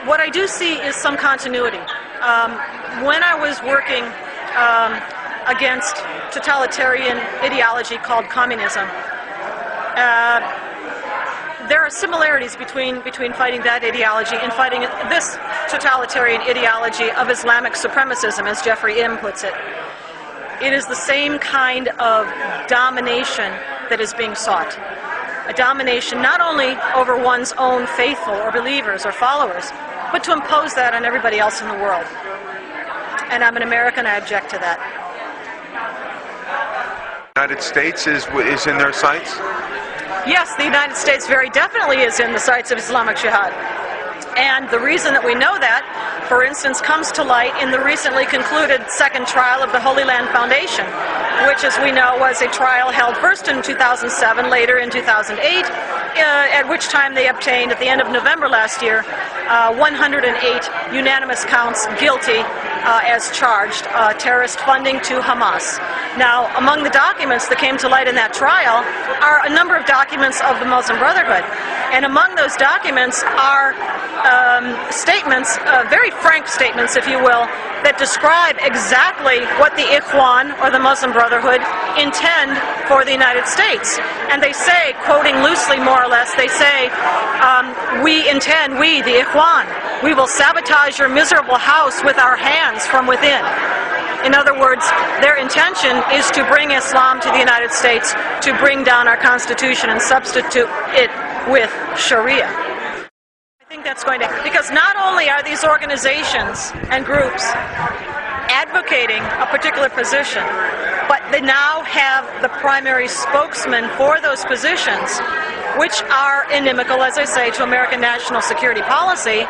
what I do see is some continuity. When I was working against totalitarian ideology called communism, there are similarities between fighting that ideology and fighting this totalitarian ideology of Islamic supremacism, as Jeffrey M. puts it. It is the same kind of domination that is being sought. A domination not only over one's own faithful or believers or followers, but to impose that on everybody else in the world. And I'm an American, I object to that. The United States is in their sights? Yes, the United States very definitely is in the sights of Islamic Jihad. And the reason that we know that, for instance, comes to light in the recently concluded second trial of the Holy Land Foundation, which, as we know, was a trial held first in 2007, later in 2008, at which time they obtained, at the end of November last year, 108 unanimous counts guilty as charged, terrorist funding to Hamas. Now, among the documents that came to light in that trial are a number of documents of the Muslim Brotherhood. And among those documents are statements, very frank statements, if you will, that describe exactly what the Ikhwan, or the Muslim Brotherhood, intend for the United States. And they say, quoting loosely more or less, they say, we, the Ikhwan, we will sabotage your miserable house with our hands from within. In other words, their intention is to bring Islam to the United States, to bring down our Constitution and substitute it with Sharia. I think that's going to, because not only are these organizations and groups advocating a particular position, but they now have the primary spokesman for those positions, which are inimical, as I say, to American national security policy.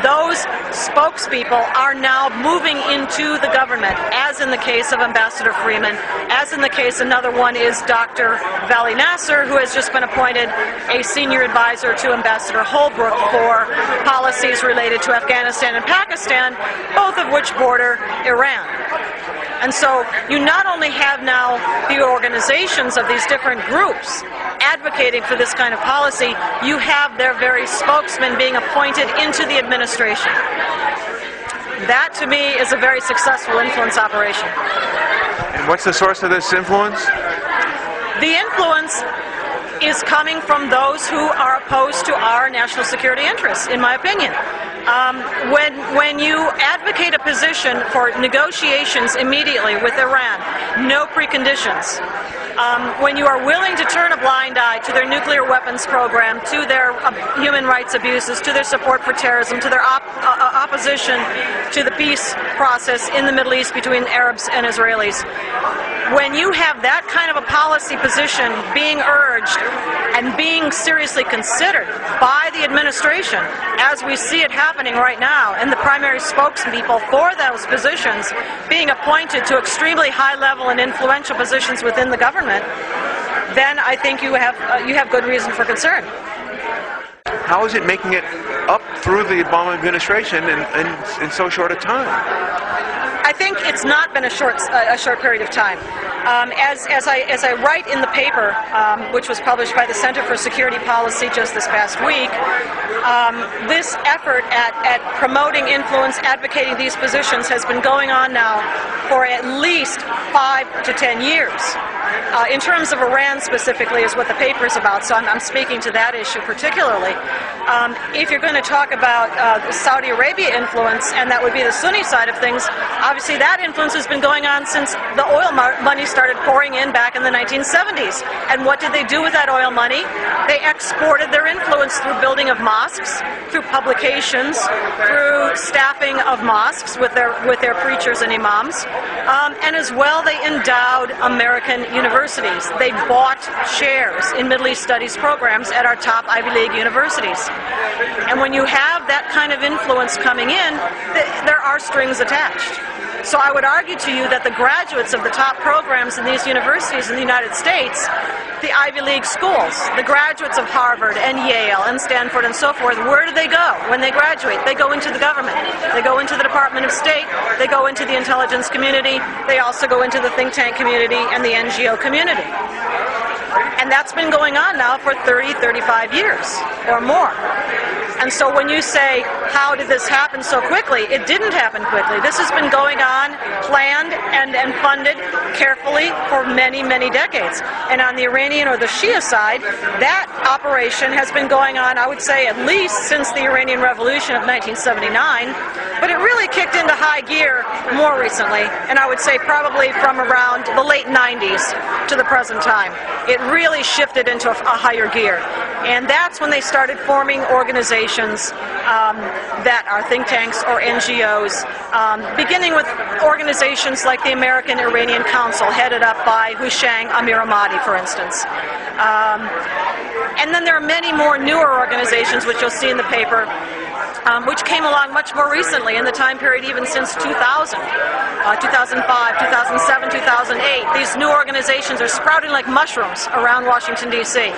Those spokespeople are now moving into the government, as in the case of Ambassador Freeman, as in the case, another one is Dr. Vali Nasser, who has just been appointed a senior advisor to Ambassador Holbrooke for policies related to Afghanistan and Pakistan, both of which border Iran. And so you not only have now the organizations of these different groups advocating for this kind of policy, you have their very spokesmen being appointed into the administration. That, to me, is a very successful influence operation. And what's the source of this influence? The influence is coming from those who are opposed to our national security interests, in my opinion. When you advocate a position for negotiations immediately with Iran, no preconditions, when you are willing to turn a blind eye to their nuclear weapons program, to their human rights abuses, to their support for terrorism, to their opposition to the peace process in the Middle East between Arabs and Israelis, when you have that kind of a policy position being urged and being seriously considered by the administration, as we see it happening right now, and the primary spokespeople for those positions being appointed to extremely high-level and influential positions within the government, then I think you have good reason for concern. How is it making it up through the Obama administration in so short a time? I think it's not been a short period of time. As I write in the paper, which was published by the Center for Security Policy just this past week, this effort at promoting influence, advocating these positions has been going on now for at least 5 to 10 years. In terms of Iran specifically is what the paper is about, so I'm speaking to that issue particularly. If you're going to talk about Saudi Arabia influence, and that would be the Sunni side of things, obviously that influence has been going on since the oil money started pouring in back in the 1970s. And what did they do with that oil money? They exported their influence through building of mosques, through publications, through staffing of mosques with their preachers and imams, and as well they endowed American universities. They bought shares in Middle East studies programs at our top Ivy League universities. And when you have that kind of influence coming in, there are strings attached. So I would argue to you that the graduates of the top programs in these universities in the United States, the Ivy League schools, the graduates of Harvard and Yale and Stanford and so forth, where do they go when they graduate? They go into the government. They go into the Department of State. They go into the intelligence community. They also go into the think tank community and the NGO community. And that's been going on now for 30, 35 years or more. And so when you say, how did this happen so quickly? It didn't happen quickly. This has been going on, planned and funded carefully for many, many decades. And on the Iranian or the Shia side, that operation has been going on, I would say, at least since the Iranian Revolution of 1979, but it really kicked into high gear more recently, and I would say probably from around the late 90s to the present time. It really shifted into a higher gear. And that's when they started forming organizations that are think tanks or NGOs, beginning with organizations like the American Iranian Council, headed up by Hushang Amir-Ahmadi, for instance. And then there are many more newer organizations, which you'll see in the paper, which came along much more recently in the time period even since 2000, 2005, 2007, 2008. These new organizations are sprouting like mushrooms around Washington, D.C.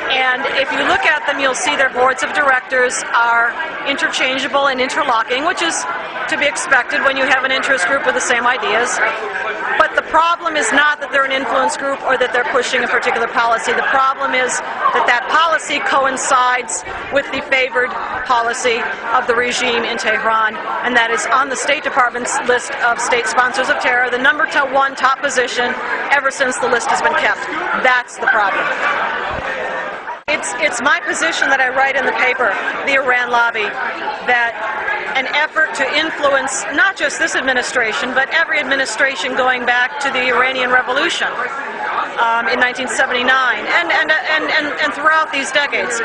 And if you look at them, you'll see their boards of directors are interchangeable and interlocking, which is to be expected when you have an interest group with the same ideas. But the problem is not that they're an influence group or that they're pushing a particular policy. The problem is that that policy coincides with the favored policy of the regime in Tehran, and that is on the State Department's list of state sponsors of terror, the number one top position ever since the list has been kept. That's the problem. It's my position that I write in the paper, The Iran Lobby, that an effort to influence not just this administration, but every administration going back to the Iranian Revolution in 1979 and throughout these decades,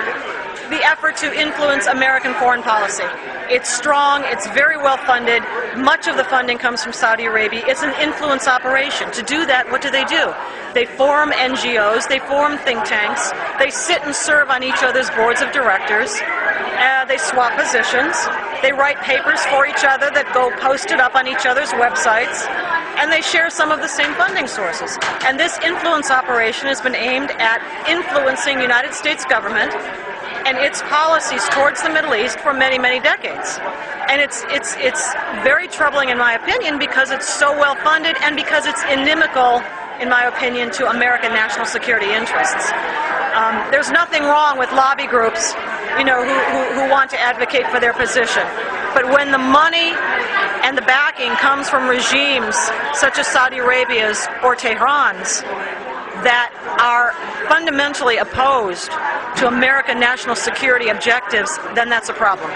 the effort to influence American foreign policy. It's strong, it's very well funded, much of the funding comes from Saudi Arabia. It's an influence operation. To do that, what do? They form NGOs, they form think tanks, they sit and serve on each other's boards of directors, they swap positions, they write papers for each other that go posted up on each other's websites, and they share some of the same funding sources. And this influence operation has been aimed at influencing the United States government and its policies towards the Middle East for many, many decades. And it's very troubling in my opinion because it's so well funded and because it's inimical, in my opinion, to American national security interests. There's nothing wrong with lobby groups, who want to advocate for their position. But when the money and the backing comes from regimes such as Saudi Arabia's or Tehran's that are fundamentally opposed to American national security objectives, then that's a problem.